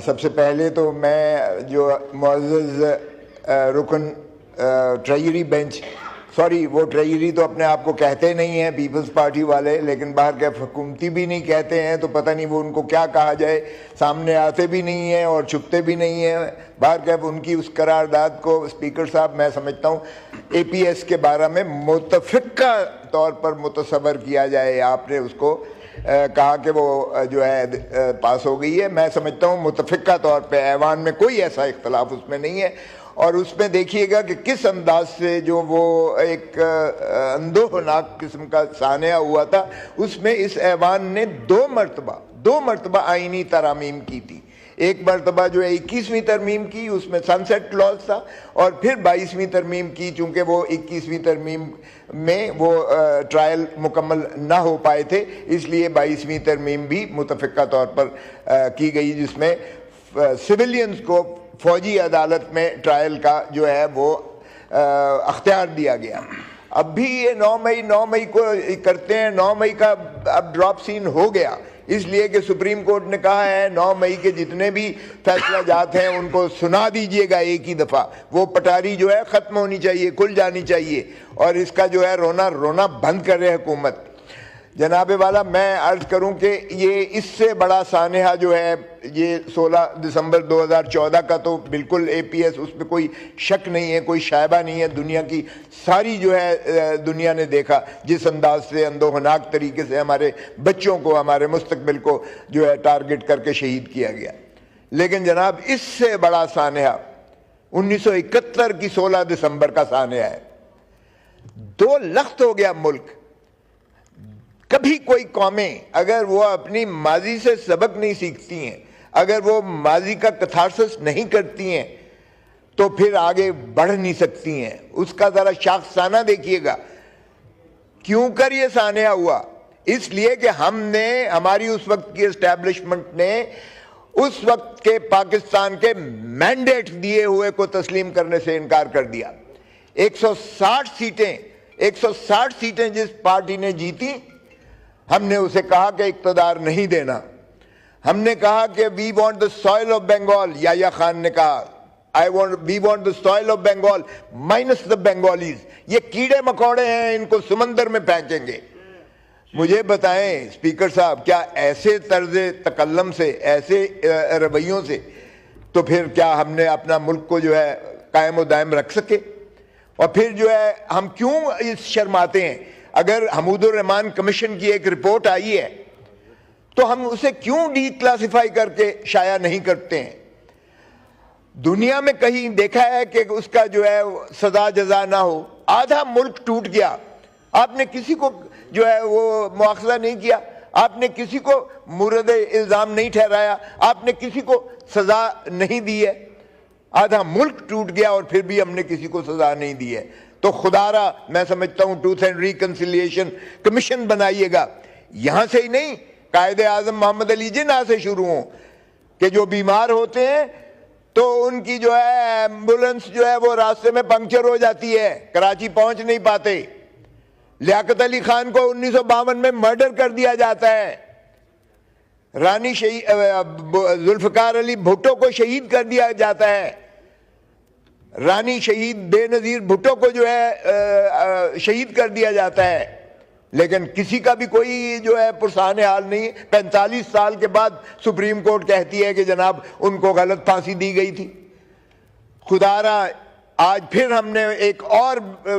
سب سے پہلے تو میں جو معزز رکن ٹریجری بینچ، سوری وہ ٹریجری تو اپنے آپ کو کہتے نہیں ہیں پیپلز پارٹی والے، لیکن باہر کے حکومتی بھی نہیں کہتے ہیں، تو پتہ نہیں وہ ان کو کیا کہا جائے، سامنے آتے بھی نہیں ہیں اور چھپتے بھی نہیں ہیں باہر کے، ان کی اس قرارداد کو اسپیکر صاحب میں سمجھتا ہوں اے پی ایس کے بارے میں متفقہ طور پر متصور کیا جائے۔ آپ نے اس کو کہا کہ وہ جو ہے پاس ہو گئی ہے، میں سمجھتا ہوں متفقہ طور پہ ایوان میں کوئی ایسا اختلاف اس میں نہیں ہے، اور اس میں دیکھیے گا کہ کس انداز سے جو وہ ایک اندوہناک قسم کا سانحہ ہوا تھا، اس میں اس ایوان نے دو مرتبہ آئینی ترامیم کی تھی۔ ایک مرتبہ جو ہے 21ویں ترمیم کی، اس میں سن سیٹ کلوز تھا، اور پھر 22ویں ترمیم کی، چونکہ وہ 21ویں ترمیم میں وہ ٹرائل مکمل نہ ہو پائے تھے، اس لیے 22ویں ترمیم بھی متفقہ طور پر کی گئی، جس میں سویلینز کو فوجی عدالت میں ٹرائل کا جو ہے وہ اختیار دیا گیا۔ اب بھی یہ 9 مئی کو کرتے ہیں، 9 مئی کا اب ڈراپ سین ہو گیا، اس لیے کہ سپریم کورٹ نے کہا ہے 9 مئی کے جتنے بھی فیصلہ جات ہیں ان کو سنا دیجئے گا ایک ہی دفعہ، وہ پٹاری جو ہے ختم ہونی چاہیے، کھل جانی چاہیے، اور اس کا جو ہے رونا بند کرے حکومت۔ جناب والا میں عرض کروں کہ یہ اس سے بڑا سانحہ جو ہے یہ 16 دسمبر 2014 کا تو بالکل اے پی ایس، اس پہ کوئی شک نہیں ہے، کوئی شائبہ نہیں ہے، دنیا کی ساری جو ہے دنیا نے دیکھا جس انداز سے اندوہناک طریقے سے ہمارے بچوں کو، ہمارے مستقبل کو جو ہے ٹارگٹ کر کے شہید کیا گیا۔ لیکن جناب اس سے بڑا سانحہ 1971 کی 16 دسمبر کا سانحہ ہے۔ 2 لخت ہو گیا ملک۔ کبھی کوئی قومیں اگر وہ اپنی ماضی سے سبق نہیں سیکھتی ہیں، اگر وہ ماضی کا کتھارسس نہیں کرتی ہیں، تو پھر آگے بڑھ نہیں سکتی ہیں۔ اس کا ذرا شاخسانہ دیکھیے گا، کیوں کر یہ سانحہ ہوا؟ اس لیے کہ ہم نے، ہماری اس وقت کی اسٹیبلشمنٹ نے اس وقت کے پاکستان کے مینڈیٹ دیے ہوئے کو تسلیم کرنے سے انکار کر دیا۔ 160 سیٹیں جس پارٹی نے جیتی، ہم نے اسے کہا کہ اقتدار نہیں دینا۔ ہم نے کہا کہ we want the soil of Bengal, یا خان نے کہا we want the soil of Bengal minus the Bengalis, یہ کیڑے مکوڑے ہیں، ان کو سمندر میں پھینکیں گے۔ مجھے بتائیں اسپیکر صاحب، کیا ایسے طرز تکلم سے، ایسے رویوں سے تو پھر کیا ہم نے اپنا ملک کو جو ہے قائم و دائم رکھ سکے؟ اور پھر جو ہے ہم کیوں اس شرماتے ہیں؟ اگر حمود الرحمان کمیشن کی ایک رپورٹ آئی ہے تو ہم اسے کیوں ڈی کلاسیفائی کر کے شائع نہیں کرتے ہیں؟ دنیا میں کہیں دیکھا ہے کہ اس کا جو ہے سزا جزا نہ ہو؟ آدھا ملک ٹوٹ گیا، آپ نے کسی کو جو ہے وہ مواخذہ نہیں کیا، آپ نے کسی کو مورد الزام نہیں ٹھہرایا، آپ نے کسی کو سزا نہیں دی ہے۔ آدھا ملک ٹوٹ گیا اور پھر بھی ہم نے کسی کو سزا نہیں دی ہے۔ تو خدا را میں سمجھتا ہوں ٹروتھ اینڈ ریکنسیلیشن کمیشن بنائیے گا، یہاں سے ہی نہیں، قائد اعظم محمد علی جناح سے شروع ہوں، کہ جو بیمار ہوتے ہیں تو ان کی جو ہے ایمبولنس جو ہے وہ راستے میں پنکچر ہو جاتی ہے، کراچی پہنچ نہیں پاتے۔ لیاقت علی خان کو 1952 میں مرڈر کر دیا جاتا ہے، رانی ذوالفقار علی بھٹو کو شہید کر دیا جاتا ہے، رانی شہید بے نظیر بھٹو کو جو ہے شہید کر دیا جاتا ہے، لیکن کسی کا بھی کوئی جو ہے پرسان حال نہیں۔ 45 سال کے بعد سپریم کورٹ کہتی ہے کہ جناب ان کو غلط پھانسی دی گئی تھی۔ خدا را آج پھر ہم نے ایک اور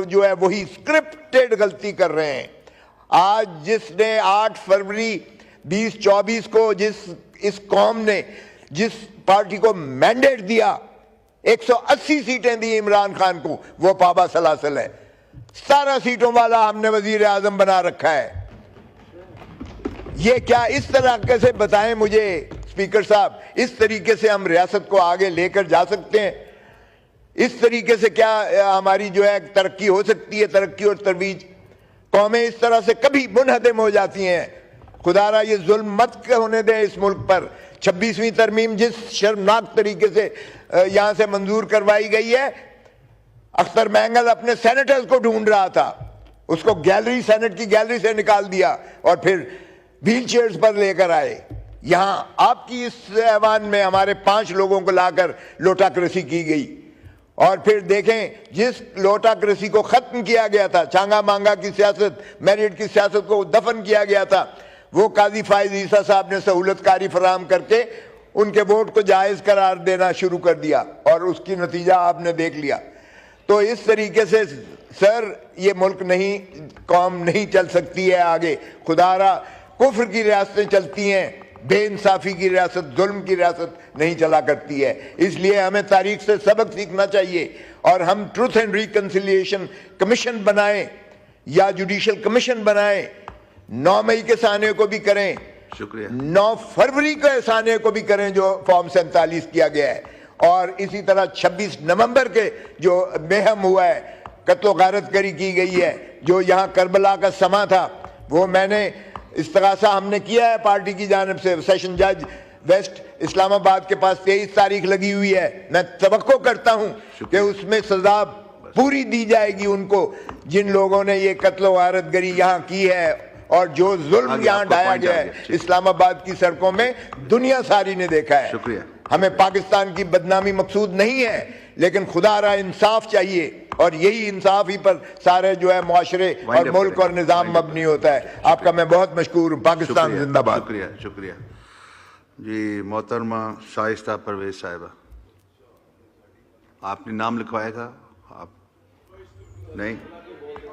جو ہے وہی اسکرپٹڈ غلطی کر رہے ہیں۔ آج جس نے 8 فروری 2024 کو اس قوم نے جس پارٹی کو مینڈیٹ دیا، 180 سیٹیں دی عمران خان کو، وہ پابا سلاسل ہے۔ 17 سیٹوں والا ہم نے وزیر اعظم بنا رکھا ہے۔ یہ کیا اس طریقے سے بتائیں مجھے اسپیکر صاحب، اس طریقے سے ہم ریاست کو آگے لے کر جا سکتے ہیں؟ اس طریقے سے کیا ہماری جو ہے ترقی ہو سکتی ہے؟ ترقی اور ترویج، قومیں اس طرح سے کبھی منہدم ہو جاتی ہیں۔ خدا را یہ ظلم مت ہونے دیں اس ملک پر۔ 26ویں ترمیم جس شرمناک طریقے سے یہاں سے منظور کروائی گئی ہے، اختر مینگل اپنے سینیٹرز کو ڈھونڈ رہا تھا، اس کو گیلری، سینٹ کی گیلری سے نکال دیا اور پھر ویل چیئرز پر لے کر آئے۔ یہاں آپ کی اس ایوان میں ہمارے 5 لوگوں کو لا کر لوٹاکریسی کی گئی، اور پھر دیکھیں جس لوٹاکریسی کو ختم کیا گیا تھا، چانگا مانگا کی سیاست، میرٹ کی سیاست کو دفن کیا گیا تھا، وہ قاضی فائز عیسیٰ صاحب نے سہولت کاری فراہم کر کے ان کے ووٹ کو جائز قرار دینا شروع کر دیا، اور اس کی نتیجہ آپ نے دیکھ لیا۔ تو اس طریقے سے سر یہ ملک نہیں، قوم نہیں چل سکتی ہے آگے۔ خدا را کفر کی ریاستیں چلتی ہیں، بے انصافی کی ریاست، ظلم کی ریاست نہیں چلا کرتی ہے۔ اس لیے ہمیں تاریخ سے سبق سیکھنا چاہیے، اور ہم ٹروتھ اینڈ ریکنسیلیشن کمیشن بنائیں یا جوڈیشل کمیشن بنائیں، 9 مئی کے سانے کو بھی کریں، شکریہ، 9 فروری کے سانے کو بھی کریں جو فارم 47 کیا گیا ہے، اور اسی طرح 26 نومبر کے جو مہم ہوا ہے، قتل و غارت گری کی گئی ہے، جو یہاں کربلا کا سما تھا، وہ میں نے استغاثہ ہم نے کیا ہے پارٹی کی جانب سے۔ سیشن جج ویسٹ اسلام آباد کے پاس 23 تاریخ لگی ہوئی ہے، میں توقع کرتا ہوں کہ اس میں سزا پوری دی جائے گی ان کو جن لوگوں نے یہ قتل و غارت گری یہاں کی ہے، اور جو ظلم یہاں ڈھایا گیا ہے اسلام آباد کی سڑکوں میں، دنیا ساری نے دیکھا ہے۔ شکریہ۔ ہمیں پاکستان کی بدنامی مقصود نہیں ہے، لیکن خدا را انصاف چاہیے، اور یہی انصاف ہی پر سارے جو ہے معاشرے اور ملک اور نظام مبنی ہوتا ہے۔ آپ کا میں بہت مشکور ہوں۔ پاکستان زندہ باد۔ شکریہ، شکریہ جی۔ محترمہ شائستہ پرویز صاحبہ، آپ نے نام لکھوایا تھا؟ آپ نہیں؟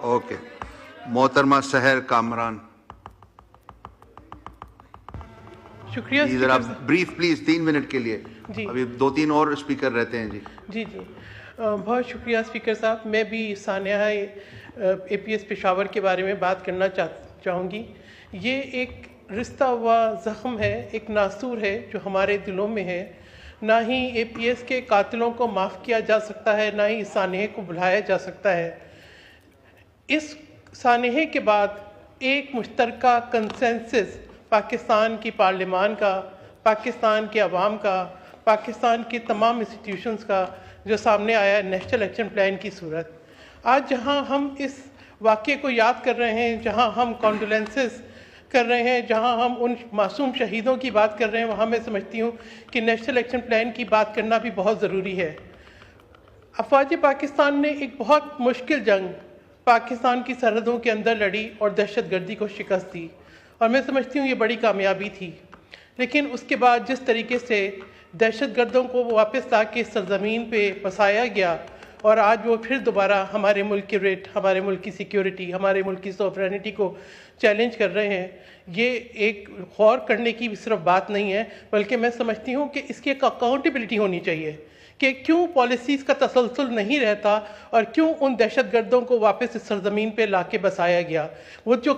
اوکے۔ محترمہ سحر کامران، شکریہ ذرا بریف پلیز، 3 منٹ کے لیے، ابھی 2-3 اور اسپیکر رہتے ہیں۔ جی بہت شکریہ اسپیکر صاحب۔ میں بھی سانحہ اے پی ایس پشاور کے بارے میں بات کرنا چاہوں گی۔ یہ ایک رشتہ ہوا زخم ہے، ایک ناسور ہے جو ہمارے دلوں میں ہے۔ نہ ہی اے پی ایس کے قاتلوں کو معاف کیا جا سکتا ہے، نہ ہی سانحے کو بھلایا جا سکتا ہے۔ اس سانحے کے بعد ایک مشترکہ کنسنسس پاکستان کی پارلیمان کا، پاکستان کے عوام کا، پاکستان کے تمام انسٹیٹیوشنز کا جو سامنے آیا ہے نیشنل ایکشن پلان کی صورت۔ آج جہاں ہم اس واقعے کو یاد کر رہے ہیں، جہاں ہم کانڈولنسز کر رہے ہیں، جہاں ہم ان معصوم شہیدوں کی بات کر رہے ہیں، وہاں میں سمجھتی ہوں کہ نیشنل ایکشن پلان کی بات کرنا بھی بہت ضروری ہے۔ افواج پاکستان نے ایک بہت مشکل جنگ پاکستان کی سرحدوں کے اندر لڑی اور دہشت گردی کو شکست دی، اور میں سمجھتی ہوں یہ بڑی کامیابی تھی۔ لیکن اس کے بعد جس طریقے سے دہشت گردوں کو واپس لا کے سرزمین پہ بسایا گیا، اور آج وہ پھر دوبارہ ہمارے ملک کی ریٹ، ہمارے ملک کی سیکیورٹی، ہمارے ملک کی سوورینٹی کو چیلنج کر رہے ہیں، یہ ایک غور کرنے کی صرف بات نہیں ہے، بلکہ میں سمجھتی ہوں کہ اس کی ایک اکاؤنٹیبلٹی ہونی چاہیے کہ کیوں پالیسیز کا تسلسل نہیں رہتا، اور کیوں ان دہشت گردوں کو واپس اس سرزمین پہ لا کے بسایا گیا، وہ جو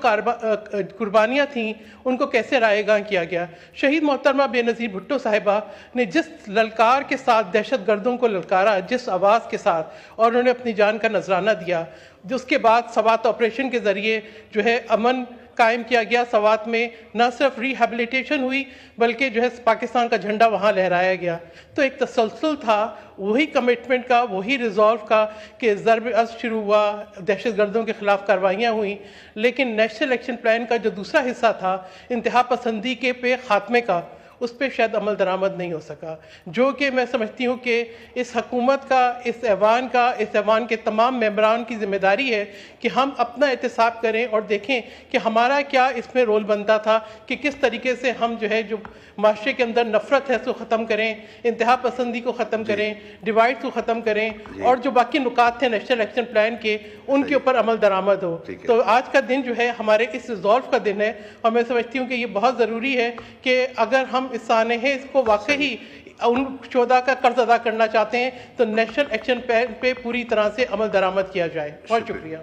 قربانیاں تھیں ان کو کیسے رائے گاں کیا گیا۔ شہید محترمہ بے نظیر بھٹو صاحبہ نے جس للکار کے ساتھ دہشت گردوں کو للکارا، جس آواز کے ساتھ، اور انہوں نے اپنی جان کا نذرانہ دیا، اس کے بعد سوات آپریشن کے ذریعے جو ہے امن قائم کیا گیا۔ سوات میں نہ صرف ریہیبلیٹیشن ہوئی بلکہ جو ہے پاکستان کا جھنڈا وہاں لہرایا گیا۔ تو ایک تسلسل تھا، وہی کمٹمنٹ کا، وہی ریزولو کا کہ ضرب ازد شروع ہوا، دہشت گردوں کے خلاف کارروائیاں ہوئیں، لیکن نیشنل ایکشن پلان کا جو دوسرا حصہ تھا انتہا پسندی کے پہ خاتمے کا، اس پہ شاید عمل درآمد نہیں ہو سکا، جو کہ میں سمجھتی ہوں کہ اس حکومت کا، اس ایوان کے تمام ممبران کی ذمہ داری ہے کہ ہم اپنا احتساب کریں اور دیکھیں کہ ہمارا کیا اس میں رول بنتا تھا، کہ کس طریقے سے ہم جو ہے جو معاشرے کے اندر نفرت ہے اس کو ختم کریں، انتہا پسندی کو ختم کریں، ڈیوائڈ کو ختم کریں، اور جو باقی نکات تھے نیشنل ایکشن پلان کے ان کے اوپر عمل درآمد ہو۔ تو آج کا دن جو ہے ہمارے اس ریزولو کا دن ہے، اور میں سمجھتی ہوں کہ یہ بہت ضروری ہے کہ اگر ہم اس سانحے کو واقعی ان شہداء کا قرض ادا کرنا چاہتے ہیں تو نیشنل ایکشن پلان پہ پوری طرح سے عمل درآمد کیا جائے۔ بہت شکریہ۔